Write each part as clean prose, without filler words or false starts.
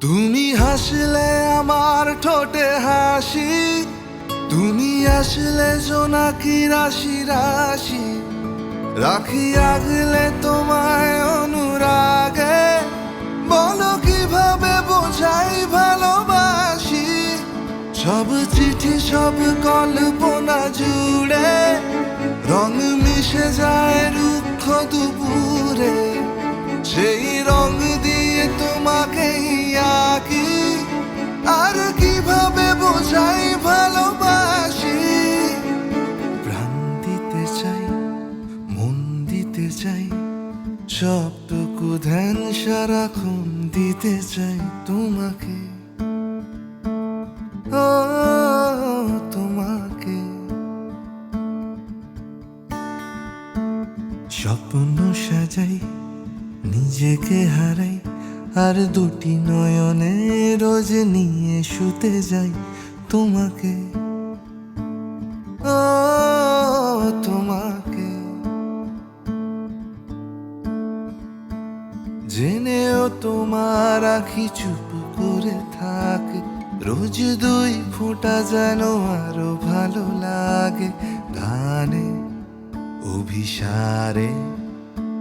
তুমি হাসলে আমার ঠোঁটে হাসি, তুমি আসলে জোনাকি রাশি রাশি, রাখি আগলে তোমায় অনুরাগে। বলো কিভাবে বোঝাই ভালোবাসি, সব চিঠি সব কল্পনা জুড়ে রং মিশে যায় রুক্ষ দুপুরে। সেই রং দিয়ে তোমাকে আঁকি, আর কিভাবে বোঝাই ভালোবাসি। প্রাণ দিতে চাই, মন দিতে চাই, সবটুকু ধ্যান সারাক্ষণ দিতে চাই তোমাকে, ও তোমাকে। স্বপ্ন সাজাই, নিজেকে হারাই, আর দুটি নয়নে রোজ নিয়ে শুতে যাই তোমাকে, ও তোমাকে। জেনেও তোমার আখি চুপ করে থাকে, রোজ দুই ফোঁটা যেন আরো ভালো লাগে। গানে অভিসারে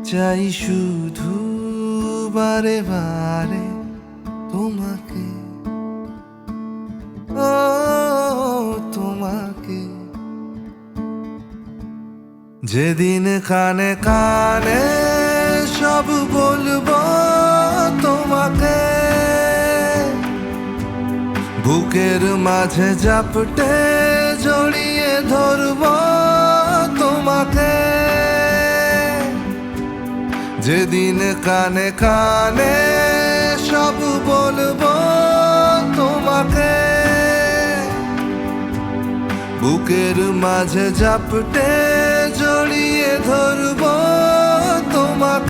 চাই শুধু বারে বারে তোমাকে, ও তোমাকে। যেদিন কানে কানে সব বলবো তোমাকে, বুকের মাঝে জাপটে জড়িয়ে ধরবো তোমাকে। যেদিন কানে কানে সব বলবো তোমাকে, বুকের মাঝে জাপটে জড়িয়ে ধরবো তোমাকে।